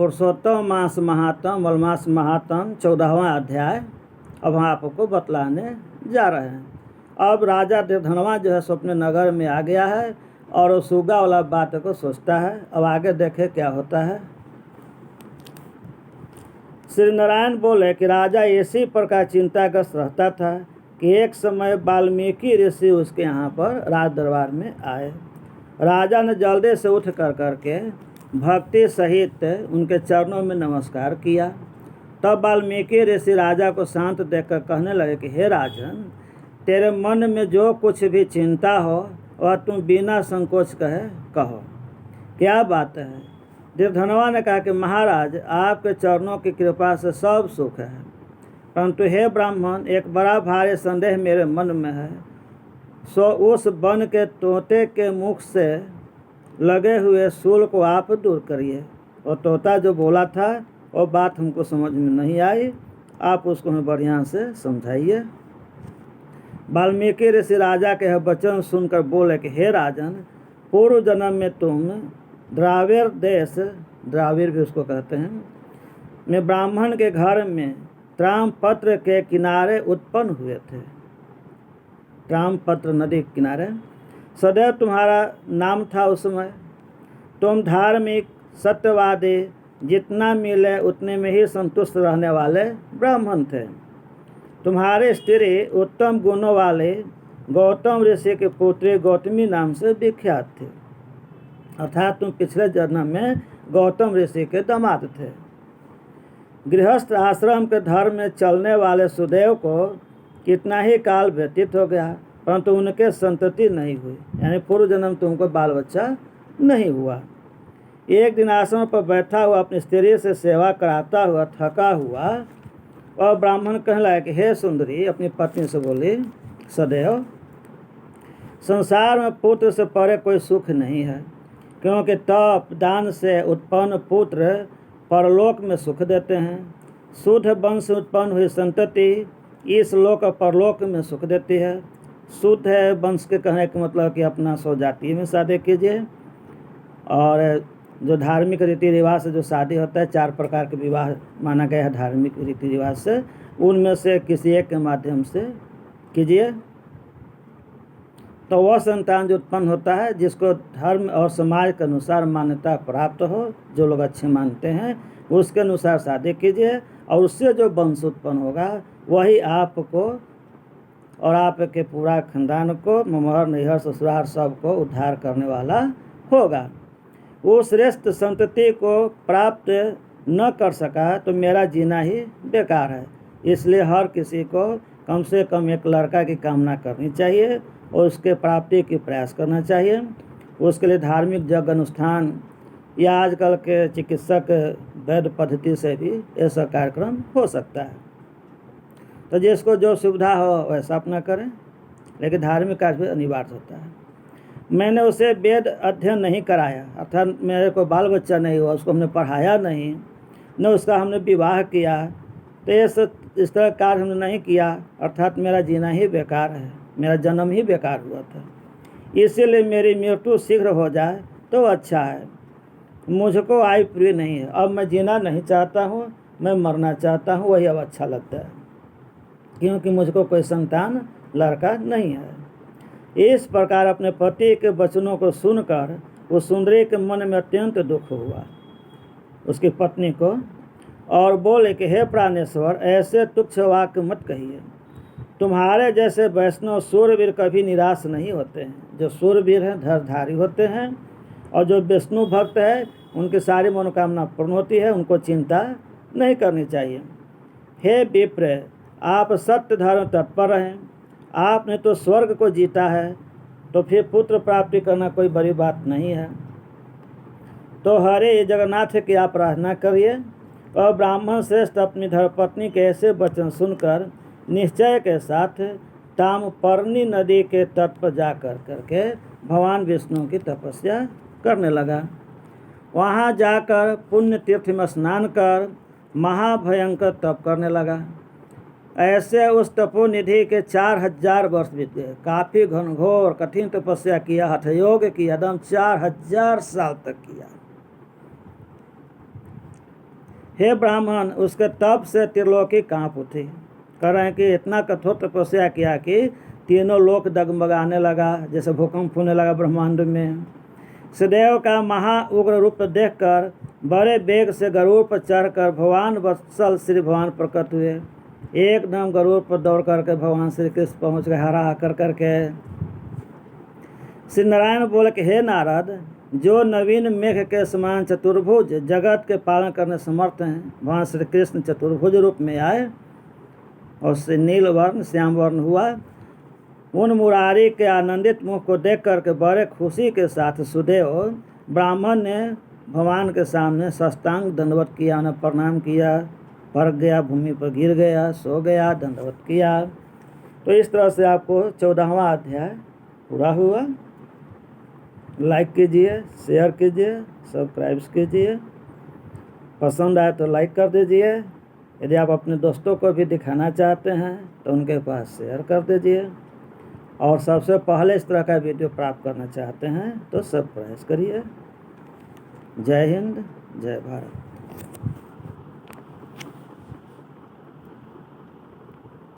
पुरुषोत्तम मास महात्म मलमास महात्म 14वां अध्याय अब हम आपको बतलाने जा रहे हैं। अब राजा धनवा जो है स्वप्न नगर में आ गया है और उस सुगा वाला बात को सोचता है। अब आगे देखे क्या होता है। श्री नारायण बोले कि राजा इसी प्रकार चिंताग्रस्त रहता था कि एक समय वाल्मीकि ऋषि उसके यहाँ पर राज दरबार में आए। राजा ने जल्दी से उठ करके भक्ति सहित उनके चरणों में नमस्कार किया। तब वाल्मीकि ऋषि राजा को शांत देखकर कहने लगे कि हे राजन, तेरे मन में जो कुछ भी चिंता हो वह तुम बिना संकोच कहो, क्या बात है। धनवा ने कहा कि महाराज, आपके चरणों की कृपा से सब सुख है, परंतु हे ब्राह्मण, एक बड़ा भारी संदेह मेरे मन में है। सो उस वन के तोते के मुख से लगे हुए शूल को आप दूर करिए। और तोता जो बोला था वो बात हमको समझ में नहीं आई, आप उसको हमें बढ़िया से समझाइए। वाल्मीकि ऋषि राजा के वचन सुनकर बोले कि हे राजन, पूर्व जन्म में तुम द्राविड़ देश, द्राविड़ भी उसको कहते हैं, में ब्राह्मण के घर में त्रामपत्र के किनारे उत्पन्न हुए थे। त्रामपत्र नदी के किनारे सदैव तुम्हारा नाम था। उस समय तुम धार्मिक, सत्यवादी, जितना मिले उतने में ही संतुष्ट रहने वाले ब्राह्मण थे। तुम्हारी स्त्री उत्तम गुणों वाले गौतम ऋषि की पुत्री गौतमी नाम से विख्यात थी, अर्थात तुम पिछले जन्म में गौतम ऋषि के दामाद थे। गृहस्थ आश्रम के धर्म में चलने वाले सुदेव को कितना ही काल व्यतीत हो गया, परंतु उनके संतति नहीं हुई, यानी पूर्व जन्म तुमको बाल बच्चा नहीं हुआ। एक दिन आश्रम पर बैठा हुआ अपनी स्त्री से सेवा कराता हुआ थका हुआ और ब्राह्मण कहने लगा कि हे सुंदरी, अपनी पत्नी से बोली, सदैव संसार में पुत्र से परे कोई सुख नहीं है, क्योंकि तप दान से उत्पन्न पुत्र परलोक में सुख देते हैं। शुद्ध वंश से उत्पन्न हुई संतति इस लोक और परलोक में सुख देती है। शुद्ध है वंश के कहने का मतलब कि अपना स्वजाति में शादी कीजिए। और जो धार्मिक रीति रिवाज से जो शादी होता है, 4 प्रकार के विवाह माना गया है धार्मिक रीति रिवाज से, उनमें से किसी एक के माध्यम से कीजिए, तो वह संतान जो उत्पन्न होता है जिसको धर्म और समाज के अनुसार मान्यता प्राप्त हो, जो लोग अच्छे मानते हैं उसके अनुसार शादी कीजिए, और उससे जो वंश उत्पन्न होगा वही आपको और आपके पूरा खानदान को, ममहर नैहर ससुराल सबको उद्धार करने वाला होगा। वो श्रेष्ठ संतति को प्राप्त न कर सका तो मेरा जीना ही बेकार है। इसलिए हर किसी को कम से कम एक लड़का की कामना करनी चाहिए और उसके प्राप्ति की प्रयास करना चाहिए। उसके लिए धार्मिक यज्ञ अनुष्ठान या आजकल के चिकित्सक वैद्य पद्धति से भी ऐसा कार्यक्रम हो सकता है। तो जिसको जो सुविधा हो वैसा अपना करें, लेकिन धार्मिक कार्य भी अनिवार्य होता है। मैंने उसे वेद अध्ययन नहीं कराया, अर्थात मेरे को बाल बच्चा नहीं हुआ, उसको हमने पढ़ाया नहीं, न उसका हमने विवाह किया, तो इस तरह कार्य हमने नहीं किया, अर्थात मेरा जीना ही बेकार है, मेरा जन्म ही बेकार हुआ था। इसीलिए मेरी मृत्यु शीघ्र हो जाए तो अच्छा है। मुझको आयु प्रिय नहीं है, अब मैं जीना नहीं चाहता हूँ, मैं मरना चाहता हूँ, वही अब अच्छा लगता है, क्योंकि मुझको कोई संतान लड़का नहीं है। इस प्रकार अपने पति के वचनों को सुनकर उस सुंदरी के मन में अत्यंत दुख हुआ, उसकी पत्नी को, और बोले कि हे प्राणेश्वर, ऐसे तुच्छ वाक्य मत कहिए। तुम्हारे जैसे वैष्णव सूरवीर कभी निराश नहीं होते हैं। जो सूरवीर हैं धैर्यधारी होते हैं, और जो विष्णु भक्त है उनकी सारी मनोकामना पूर्ण होती है, उनको चिंता नहीं करनी चाहिए। हे विप्र, आप सत्य धर्म तत्पर रहें। आपने तो स्वर्ग को जीता है, तो फिर पुत्र प्राप्ति करना कोई बड़ी बात नहीं है। तो हरे जगन्नाथ की आप प्रार्थना करिए। और ब्राह्मण श्रेष्ठ अपनी धर्मपत्नी के ऐसे वचन सुनकर निश्चय के साथ ताम्रपर्णी नदी के तट पर जा करके भगवान विष्णु की तपस्या करने लगा। वहाँ जाकर पुण्य तीर्थ में स्नान कर महाभयंकर तप करने लगा। ऐसे उस तपोनिधि के 4000 वर्ष बीत गए। काफ़ी घनघोर कठिन तपस्या किया, हठयोग किया, एकदम 4000 साल तक किया। हे ब्राह्मण, उसके तप से त्रिलोकी कांप उठी। कह रहे हैं कि इतना कठोर तपस्या किया कि तीनों लोक डगमगाने लगा, जैसे भूकंप होने लगा ब्रह्मांड में। सदैव का महा उग्र रूप देखकर बड़े वेग से गरुड़ पर चढ़कर भगवान वत्सल श्री भगवान प्रकट हुए। एकदम गरुड़ पर दौड़ करके भगवान श्री कृष्ण पहुँच गए हरा कर करके। श्री नारायण बोले कि हे नारद, जो नवीन मेघ के समान चतुर्भुज जगत के पालन करने समर्थ हैं, भगवान श्री कृष्ण चतुर्भुज रूप में आए और से नील वर्ण श्याम वर्ण हुआ। उन मुरारी के आनंदित मुख को देख करके बड़े खुशी के साथ सुदेव ब्राह्मण ने भगवान के सामने साष्टांग दंडवत किया, उन्हें प्रणाम किया, पड़ गया, भूमि पर गिर गया, सो गया, दंडवत किया। तो इस तरह से आपको 14वां अध्याय पूरा हुआ। लाइक कीजिए, शेयर कीजिए, सब्सक्राइब कीजिए। पसंद आए तो लाइक कर दीजिए। यदि आप अपने दोस्तों को भी दिखाना चाहते हैं तो उनके पास शेयर कर दीजिए। और सबसे पहले इस तरह का वीडियो प्राप्त करना चाहते हैं तो सब्सक्राइब करिए। जय हिंद, जय भारत।